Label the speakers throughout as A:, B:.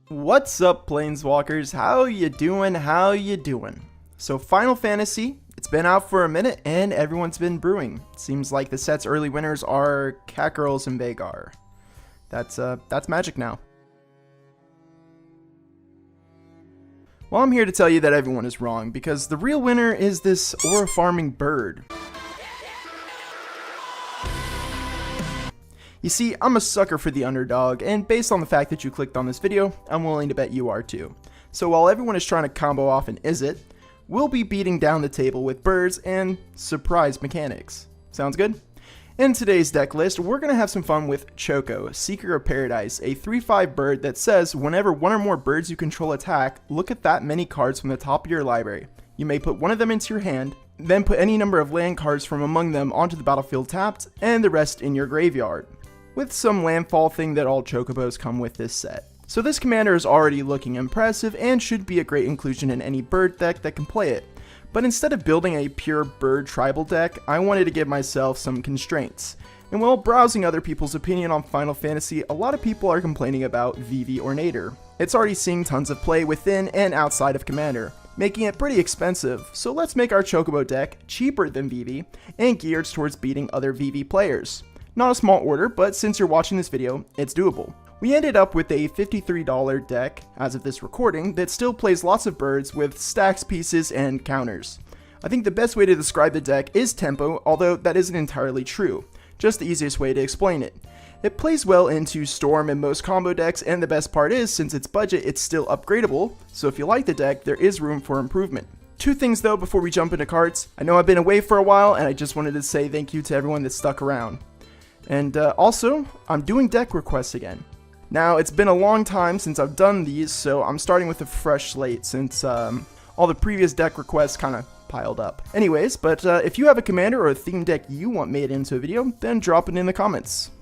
A: What's up, Planeswalkers? How you doing? How you doing? So Final Fantasy, it's been out for a minute and everyone's been brewing. Seems like the set's early winners are Catgirls and Vagar. That's magic now. Well, I'm here to tell you that everyone is wrong, because the real winner is this aura farming bird. You see, I'm a sucker for the underdog, and based on the fact that you clicked on this video, I'm willing to bet you are too. So while everyone is trying to combo off an Izzet, we'll be beating down the table with birds and surprise mechanics. Sounds good? In today's deck list, we're going to have some fun with Choco, Seeker of Paradise, a 3/5 bird that says whenever one or more birds you control attack, look at that many cards from the top of your library. You may put one of them into your hand, then put any number of land cards from among them onto the battlefield tapped, and the rest in your graveyard, with some landfall thing that all Chocobos come with this set. So this commander is already looking impressive and should be a great inclusion in any bird deck that can play it. But instead of building a pure bird tribal deck, I wanted to give myself some constraints. And while browsing other people's opinion on Final Fantasy, a lot of people are complaining about VV Ornator. It's already seeing tons of play within and outside of Commander, making it pretty expensive, so let's make our Chocobo deck cheaper than VV and geared towards beating other VV players. Not a small order, but since you're watching this video, it's doable. We ended up with a $53 deck, as of this recording, that still plays lots of birds with stacks, pieces, and counters. I think the best way to describe the deck is tempo, although that isn't entirely true. Just the easiest way to explain it. It plays well into Storm and most combo decks, and the best part is, since it's budget, it's still upgradable, so if you like the deck, there is room for improvement. Two things though before we jump into cards. I know I've been away for a while, and I just wanted to say thank you to everyone that stuck around. And also, I'm doing deck requests again. Now, it's been a long time since I've done these, so I'm starting with a fresh slate since all the previous deck requests kind of piled up. Anyways, but if you have a commander or a theme deck you want made into a video, then drop it in the comments.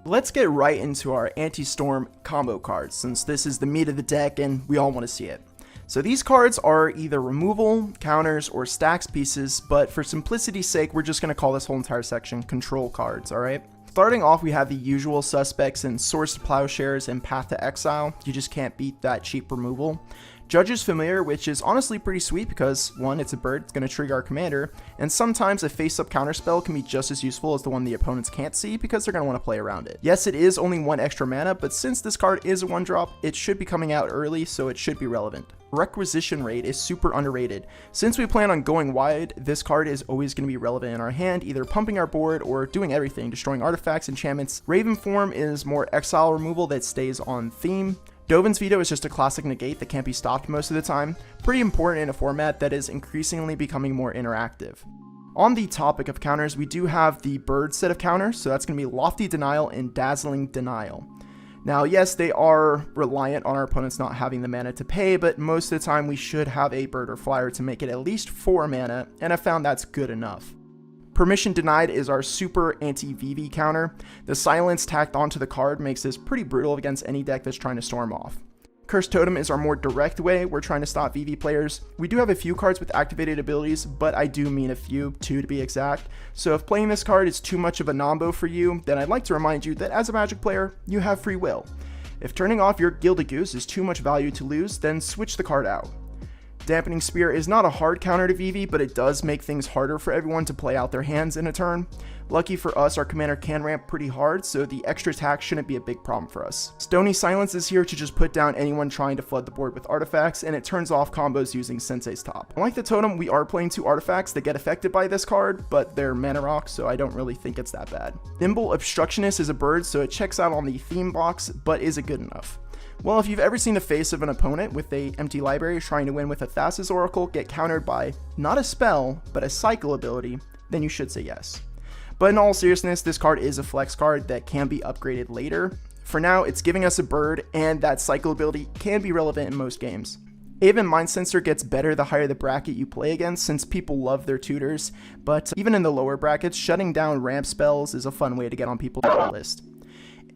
A: Let's get right into our anti-storm combo cards, since this is the meat of the deck and we all want to see it. So these cards are either removal, counters, or stacks pieces, but for simplicity's sake, we're just going to call this whole entire section control cards, alright? Starting off, we have the usual suspects in Swords to Plowshares and Path to Exile. You just can't beat that cheap removal. Judge's Familiar, which is honestly pretty sweet because, one, it's a bird, it's going to trigger our commander, and sometimes a face-up counterspell can be just as useful as the one the opponents can't see because they're going to want to play around it. Yes, it is only one extra mana, but since this card is a 1-drop, it should be coming out early, so it should be relevant. Requisition Rate is super underrated. Since we plan on going wide, this card is always going to be relevant in our hand, either pumping our board or doing everything, destroying artifacts, enchantments. Raven Form is more exile removal that stays on theme. Dovin's Veto is just a classic negate that can't be stopped most of the time, pretty important in a format that is increasingly becoming more interactive. On the topic of counters, we do have the bird set of counters, so that's going to be Lofty Denial and Dazzling Denial. Now, yes, they are reliant on our opponents not having the mana to pay, but most of the time we should have a bird or flyer to make it at least 4 mana, and I found that's good enough. Permission Denied is our super anti-VV counter. The silence tacked onto the card makes this pretty brutal against any deck that's trying to storm off. Cursed Totem is our more direct way we're trying to stop VV players. We do have a few cards with activated abilities, but I do mean a few, 2 to be exact. So if playing this card is too much of a nombo for you, then I'd like to remind you that as a Magic player, you have free will. If turning off your Gilded Goose is too much value to lose, then switch the card out. Dampening Spear is not a hard counter to VV, but it does make things harder for everyone to play out their hands in a turn. Lucky for us, our commander can ramp pretty hard, so the extra attack shouldn't be a big problem for us. Stony Silence is here to just put down anyone trying to flood the board with artifacts, and it turns off combos using Sensei's Top. Unlike the Totem, we are playing 2 artifacts that get affected by this card, but they're mana rocks, so I don't really think it's that bad. Nimble Obstructionist is a bird, so it checks out on the theme box, but is it good enough? Well, if you've ever seen the face of an opponent with a empty library trying to win with a Thassa's Oracle get countered by not a spell, but a cycle ability, then you should say yes. But in all seriousness, this card is a flex card that can be upgraded later. For now, it's giving us a bird, and that cycle ability can be relevant in most games. Aven Mind Sensor gets better the higher the bracket you play against, since people love their tutors, but even in the lower brackets, shutting down ramp spells is a fun way to get on people's list.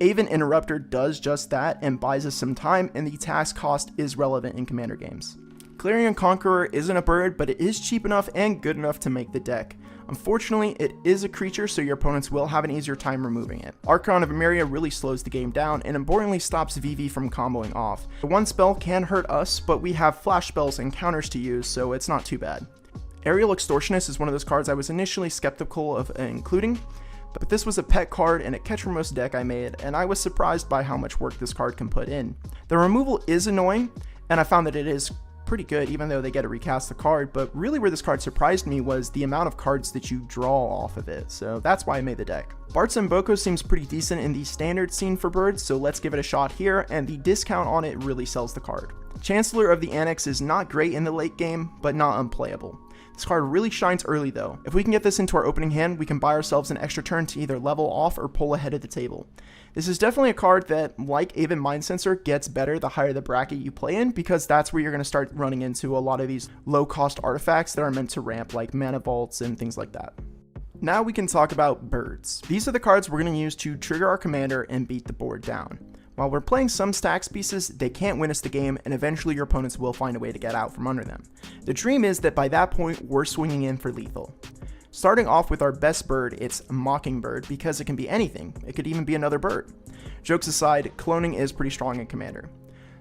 A: Aven Interrupter does just that and buys us some time, and the task cost is relevant in Commander games. Clarion Conqueror isn't a bird, but it is cheap enough and good enough to make the deck. Unfortunately, it is a creature, so your opponents will have an easier time removing it. Archon of Emeria really slows the game down and importantly stops VV from comboing off. The one spell can hurt us, but we have flash spells and counters to use, so it's not too bad. Aerial Extortionist is one of those cards I was initially skeptical of including, but this was a pet card and a catch for most deck I made, and I was surprised by how much work this card can put in. The removal is annoying, and I found that it is pretty good even though they get to recast the card, but really where this card surprised me was the amount of cards that you draw off of it, so that's why I made the deck. Bart's Boko seems pretty decent in the standard scene for birds, so let's give it a shot here, and the discount on it really sells the card. Chancellor of the Annex is not great in the late game, but not unplayable. This card really shines early though. If we can get this into our opening hand, we can buy ourselves an extra turn to either level off or pull ahead of the table. This is definitely a card that, like Aven Mind Sensor, gets better the higher the bracket you play in, because that's where you're going to start running into a lot of these low cost artifacts that are meant to ramp, like mana vaults and things like that. Now we can talk about birds. These are the cards we're going to use to trigger our commander and beat the board down. While we're playing some stacks pieces, they can't win us the game, and eventually your opponents will find a way to get out from under them. The dream is that by that point, we're swinging in for lethal. Starting off with our best bird, it's Mockingbird, because it can be anything. It could even be another bird. Jokes aside, cloning is pretty strong in Commander.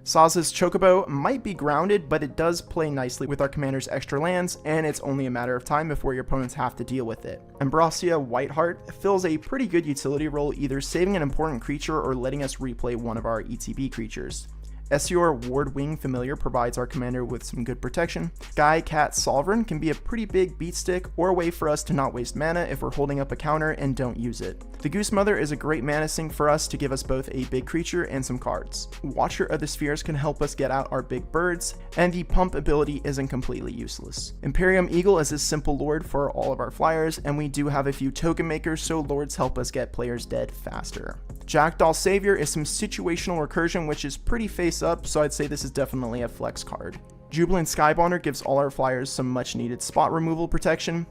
A: Saz's Chocobo might be grounded, but it does play nicely with our commander's extra lands, and it's only a matter of time before your opponents have to deal with it. Ambrosia Whiteheart fills a pretty good utility role, either saving an important creature or letting us replay one of our ETB creatures. Essior Wardwing Familiar provides our commander with some good protection. Sky Cat Sovereign can be a pretty big beat stick or a way for us to not waste mana if we're holding up a counter and don't use it. The Goose Mother is a great mana sink for us to give us both a big creature and some cards. Watcher of the Spheres can help us get out our big birds, and the pump ability isn't completely useless. Imperium Eagle is a simple lord for all of our flyers, and we do have a few token makers, so lords help us get players dead faster. Jackdaw Savior is some situational recursion, which is pretty face up, so I'd say this is definitely a flex card. Jubilant Skybonder gives all our flyers some much needed spot removal protection.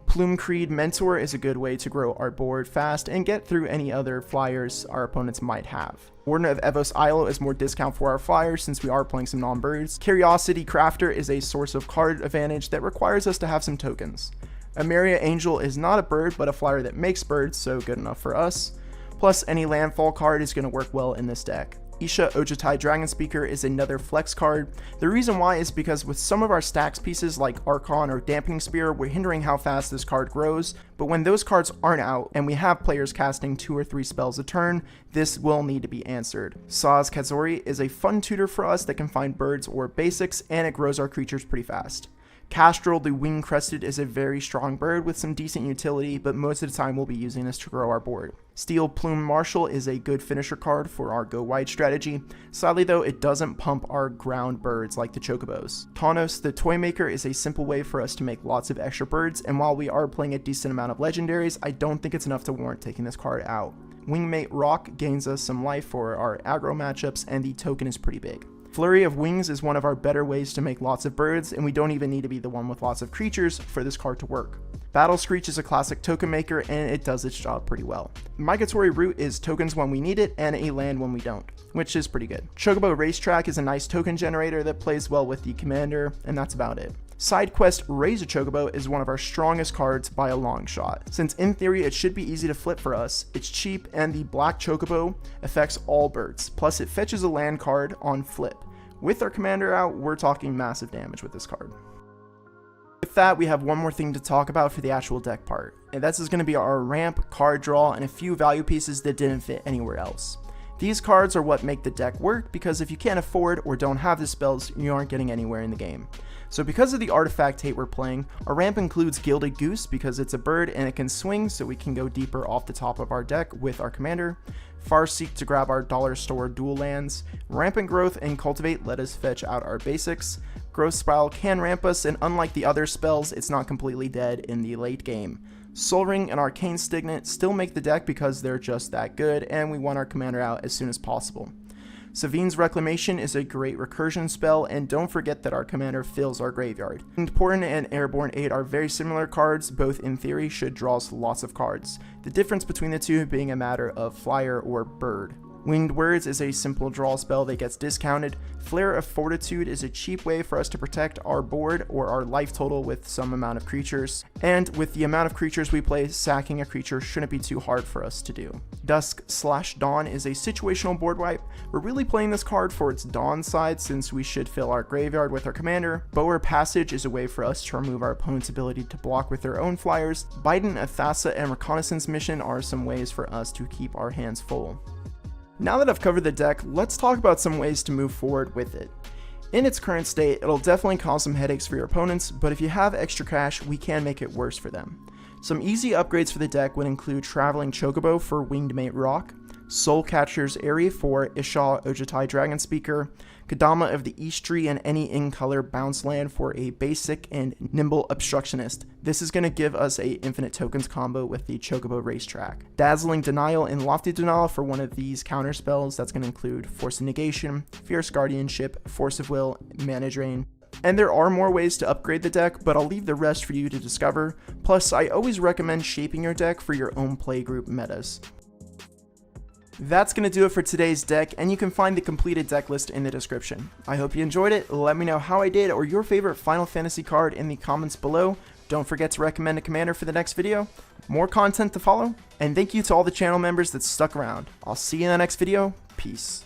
A: Plume Creed Mentor is a good way to grow our board fast and get through any other flyers our opponents might have. Warden of Evos Isle is more discount for our flyers since we are playing some non-birds. Curiosity Crafter is a source of card advantage that requires us to have some tokens. Emeria Angel is not a bird but a flyer that makes birds, so good enough for us. Plus, any landfall card is going to work well in this deck. Isha Ojutai Dragon Speaker is another flex card. The reason why is because with some of our stacks pieces like Archon or Dampening Spear, we're hindering how fast this card grows, but when those cards aren't out and we have players casting 2 or 3 spells a turn, this will need to be answered. Saz Kazori is a fun tutor for us that can find birds or basics, and it grows our creatures pretty fast. Castrel the Wing Crested is a very strong bird with some decent utility, but most of the time we'll be using this to grow our board. Steel Plume Marshal is a good finisher card for our go wide strategy. Sadly though, it doesn't pump our ground birds like the Chocobos. Taunos the Toy Maker is a simple way for us to make lots of extra birds, and while we are playing a decent amount of legendaries, I don't think it's enough to warrant taking this card out. Wingmate Rock gains us some life for our aggro matchups, and the token is pretty big. Flurry of Wings is one of our better ways to make lots of birds, and we don't even need to be the one with lots of creatures for this card to work. Battle Screech is a classic token maker, and it does its job pretty well. Migratory Root is tokens when we need it, and a land when we don't, which is pretty good. Chocobo Racetrack is a nice token generator that plays well with the commander, and that's about it. Side quest Raise a Chocobo is one of our strongest cards by a long shot. Since in theory it should be easy to flip for us, it's cheap and the black Chocobo affects all birds, plus it fetches a land card on flip. With our commander out, we're talking massive damage with this card. With that, we have one more thing to talk about for the actual deck part, and this is going to be our ramp, card draw, and a few value pieces that didn't fit anywhere else. These cards are what make the deck work, because if you can't afford or don't have the spells, you aren't getting anywhere in the game. So because of the artifact hate we're playing, our ramp includes Gilded Goose because it's a bird and it can swing, so we can go deeper off the top of our deck with our commander. Farseek to grab our dollar store dual lands. Rampant Growth and Cultivate let us fetch out our basics. Growth Spiral can ramp us, and unlike the other spells, it's not completely dead in the late game. Soul Ring and Arcane Signet still make the deck because they're just that good, and we want our commander out as soon as possible. Savine's Reclamation is a great recursion spell, and don't forget that our commander fills our graveyard. Important and Airborne Aid are very similar cards, both in theory should draw us lots of cards, the difference between the two being a matter of flyer or bird. Winged Words is a simple draw spell that gets discounted. Flare of Fortitude is a cheap way for us to protect our board or our life total with some amount of creatures. And with the amount of creatures we play, sacking a creature shouldn't be too hard for us to do. Dusk/Dawn is a situational board wipe. We're really playing this card for its Dawn side since we should fill our graveyard with our commander. Bower Passage is a way for us to remove our opponent's ability to block with their own flyers. Biden, Athasa, and Reconnaissance Mission are some ways for us to keep our hands full. Now that I've covered the deck, let's talk about some ways to move forward with it. In its current state, it'll definitely cause some headaches for your opponents, but if you have extra cash, we can make it worse for them. Some easy upgrades for the deck would include Traveling Chocobo for Winged Mate Rock, Soulcatcher's Eyrie for Isha Ojutai Dragon Speaker, Kadama of the Eastry and any in-color bounce land for a basic and nimble obstructionist. This is going to give us a infinite tokens combo with the Chocobo Racetrack. Dazzling Denial and Lofty Denial for one of these counter spells. That's going to include Force of Negation, Fierce Guardianship, Force of Will, Mana Drain. And there are more ways to upgrade the deck, but I'll leave the rest for you to discover. Plus, I always recommend shaping your deck for your own playgroup metas. That's going to do it for today's deck, and you can find the completed deck list in the description. I hope you enjoyed it. Let me know how I did or your favorite Final Fantasy card in the comments below. Don't forget to recommend a commander for the next video. More content to follow, and thank you to all the channel members that stuck around. I'll see you in the next video. Peace.